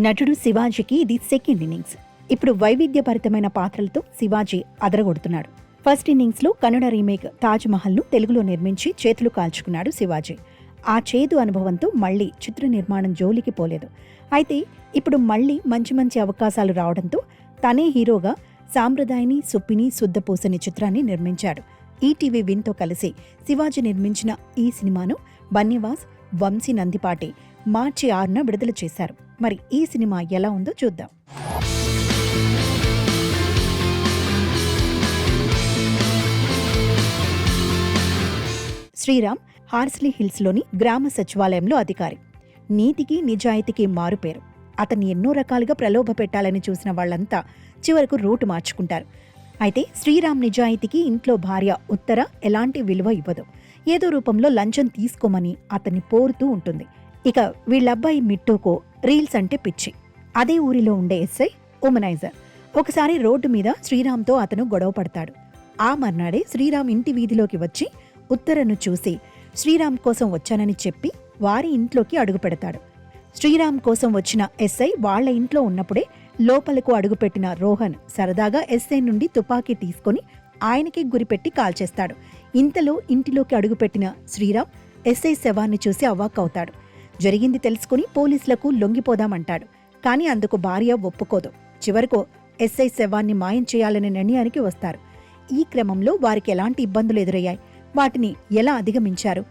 నటుడు శివాజీకి ఇది second innings. ఇప్పుడు వైవిధ్యభరితమైన పాత్రలతో శివాజీ అదరగొడుతున్నాడు. ఫస్ట్ ఇన్నింగ్స్లో కన్నడ రీమేక్ తాజ్ మహల్ను తెలుగులో నిర్మించి చేతులు కాల్చుకున్నాడు శివాజీ. ఆ చేదు అనుభవంతో మళ్లీ చిత్ర నిర్మాణం జోలికి పోలేదు. అయితే ఇప్పుడు మళ్లీ మంచి మంచి అవకాశాలు రావడంతో తనే హీరోగా సాంప్రదాయని సుప్పిని శుద్ధపూసని చిత్రాన్ని నిర్మించాడు. ఈటీవీ విన్తో కలిసి శివాజీ నిర్మించిన ఈ సినిమాను బన్నీవాస్, వంశీ నందిపాటి మార్చి 6న విడుదల చేశారు. మరి ఈ సినిమా ఎలా ఉందో చూద్దాం. శ్రీరామ్ హార్స్లీ హిల్స్లోని గ్రామ సచివాలయంలో అధికారి. నీతికి నిజాయితీకి మారుపేరు. అతన్ని ఎన్నో రకాలుగా ప్రలోభ పెట్టాలని చూసిన వాళ్లంతా చివరకు రూటు మార్చుకుంటారు. అయితే శ్రీరామ్ నిజాయితీకి ఇంట్లో భార్య ఉత్తర ఎలాంటి విలువ ఇవ్వదు. ఏదో రూపంలో లంచం తీసుకోమని అతన్ని పోరుతూ ఉంటుంది. ఇక వీళ్ళబ్బాయి మిట్టూకో రీల్స్ అంటే పిచ్చి. అదే ఊరిలో ఉండే ఎస్ఐ ఉమనైజర్. ఒకసారి రోడ్డు మీద శ్రీరామ్తో అతను గొడవ పడతాడు. ఆ మర్నాడే శ్రీరామ్ ఇంటి వీధిలోకి వచ్చి ఉత్తరను చూసి శ్రీరామ్ కోసం వచ్చానని చెప్పి వారి ఇంట్లోకి అడుగు పెడతాడు. శ్రీరామ్ కోసం వచ్చిన ఎస్ఐ వాళ్ల ఇంట్లో ఉన్నప్పుడే లోపలకు అడుగుపెట్టిన రోహన్ సరదాగా ఎస్ఐ నుండి తుపాకీ తీసుకుని ఆయనకి గురిపెట్టి కాల్చేస్తాడు. ఇంతలో ఇంటిలోకి అడుగుపెట్టిన శ్రీరామ్ ఎస్ఐ శవాన్ని చూసి అవాక్కవుతాడు. జరిగింది తెలుసుకుని పోలీసులకు లొంగిపోదామంటాడు. కానీ అందుకు భార్య ఒప్పుకోదు. చివరకు ఎస్ఐ శవాన్ని మాయం చేయాలనే నిర్ణయానికి వస్తారు. ఈ క్రమంలో వారికి ఎలాంటి ఇబ్బందులు ఎదురయ్యాయి, వాటిని ఎలా అధిగమించారు,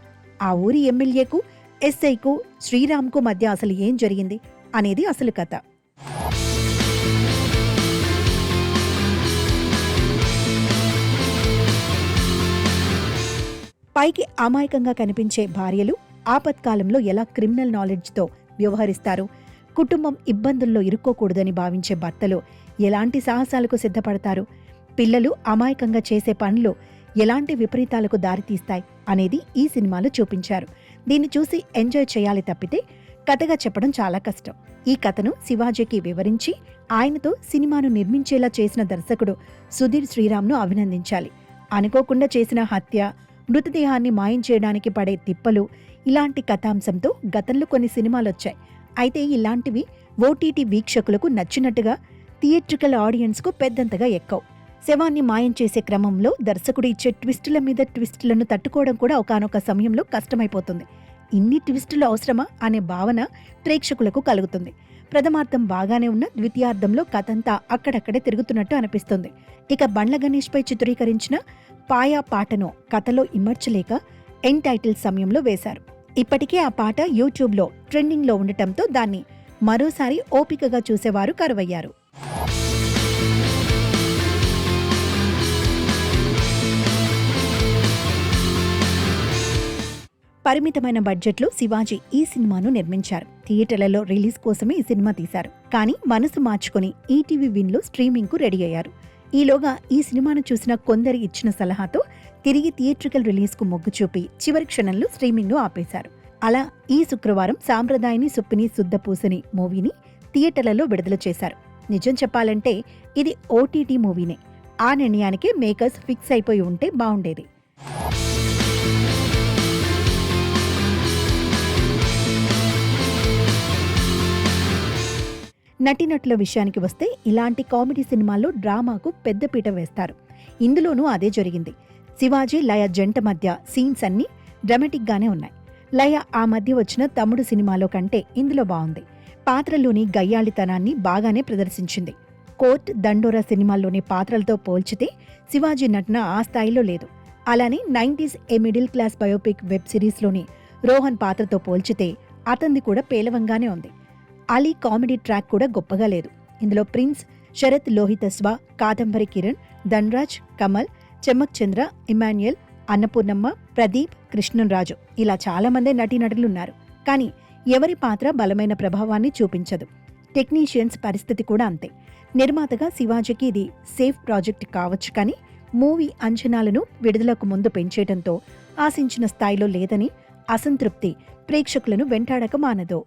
ఆ ఊరి ఎమ్మెల్యేకు ఎస్ఐకు శ్రీరామ్కు మధ్య అసలు ఏం జరిగింది అనేది అసలు కథ. పైకి అమాయకంగా కనిపించే భార్యలు ఆపత్కాలంలో ఎలా క్రిమినల్ నాలెడ్జ్తో వ్యవహరిస్తారు, కుటుంబం ఇబ్బందుల్లో ఇరుక్కోకూడదని భావించే భర్తలు ఎలాంటి సాహసాలకు సిద్ధపడతారు, పిల్లలు అమాయకంగా చేసే పనులు ఎలాంటి విపరీతాలకు దారితీస్తాయి అనేది ఈ సినిమాలో చూపించారు. దీన్ని చూసి ఎంజాయ్ చేయాలి తప్పితే కథగా చెప్పడం చాలా కష్టం. ఈ కథను శివాజీకి వివరించి ఆయనతో సినిమాను నిర్మించేలా చేసిన దర్శకుడు సుధీర్ శ్రీరామ్ను అభినందించాలి. అనుకోకుండా చేసిన హత్య, మృతదేహాన్ని మాయం చేయడానికి పడే తిప్పలు, ఇలాంటి కథాంశంతో గతంలో కొన్ని సినిమాలొచ్చాయి. అయితే ఇలాంటివి ఓటీటీ వీక్షకులకు నచ్చినట్టుగా థియేట్రికల్ ఆడియన్స్కు పెద్దంతగా ఎక్కవు. శవాన్ని మాయం చేసే క్రమంలో దర్శకుడు ఇచ్చే ట్విస్టుల మీద ట్విస్టులను తట్టుకోవడం కూడా ఒకానొక సమయంలో కష్టమైపోతుంది. ఇన్ని ట్విస్టులు అవసరమా అనే భావన ప్రేక్షకులకు కలుగుతుంది. ప్రథమార్థం బాగానే ఉన్న ద్వితీయార్థంలో కథంతా అక్కడక్కడే తిరుగుతున్నట్టు అనిపిస్తుంది. ఇక బండ్ల గణేష్పై చిత్రీకరించిన పాయా పాటను కథలో ఇమర్చలేక ఎండ్ టైటిల్ సమయంలో వేశారు. ఇప్పటికే ఆ పాట యూట్యూబ్లో ట్రెండింగ్లో ఉండటంతో దాన్ని మరోసారి ఓపికగా చూసేవారు కరువయ్యారు. పరిమితమైన బడ్జెట్లో శివాజీ ఈ సినిమాను నిర్మించారు. థియేటర్లలో రిలీజ్ కోసమే ఈ సినిమా తీశారు. కానీ మనసు మార్చుకుని ఈటీవీ విన్లో స్ట్రీమింగ్కు రెడీ అయ్యారు. ఈలోగా ఈ సినిమాను చూసిన కొందరి ఇచ్చిన సలహాతో తిరిగి థియేట్రికల్ రిలీజ్కు మొగ్గు చూపి చివరి క్షణంలో స్ట్రీమింగ్ను ఆపేశారు. అలా ఈ శుక్రవారం సాంప్రదాయని సుప్పిని శుద్ధపూసని మూవీని థియేటర్లలో విడుదల చేశారు. నిజం చెప్పాలంటే ఇది ఓటీటీ మూవీనే. ఆ నిర్ణయానికే మేకర్స్ ఫిక్స్ అయిపోయి ఉంటే బావుండేది. నటీనటుల విషయానికి వస్తే ఇలాంటి కామెడీ సినిమాల్లో డ్రామాకు పెద్దపీట వేస్తారు. ఇందులోనూ అదే జరిగింది. శివాజీ, లయ జంట మధ్య సీన్స్ అన్నీ డ్రామాటిక్గానే ఉన్నాయి. లయ ఆ మధ్య వచ్చిన తమ్ముడు సినిమాలో కంటే ఇందులో బాగుంది. పాత్రలోని గయ్యాళితనాన్ని బాగానే ప్రదర్శించింది. కోర్ట్, దండోరా సినిమాల్లోని పాత్రలతో పోల్చితే శివాజీ నటన ఆ స్థాయిలో లేదు. అలానే 90s a middle class biopic web సిరీస్లోని రోహన్ పాత్రతో పోల్చితే అతనిది కూడా పేలవంగానే ఉంది. అలీ కామెడీ ట్రాక్ కూడా గొప్పగా లేదు. ఇందులో ప్రిన్స్, శరత్ లోహితస్వా, కాదంబరి కిరణ్, ధన్రాజ్, కమల్, చెమ్మక్ చంద్ర, ఇమాన్యుయల్, అన్నపూర్ణమ్మ, ప్రదీప్, కృష్ణరాజు ఇలా చాలామంది నటీనటులున్నారు. కానీ ఎవరి పాత్ర బలమైన ప్రభావాన్ని చూపించదు. టెక్నీషియన్స్ పరిస్థితి కూడా అంతే. నిర్మాతగా శివాజీకి ఇది సేఫ్ ప్రాజెక్ట్ కావచ్చు, కానీ మూవీ అంచనాలను విడుదలకు ముందు పెంచేయడంతో ఆశించిన స్థాయిలో లేదని అసంతృప్తి ప్రేక్షకులను వెంటాడక మానదు.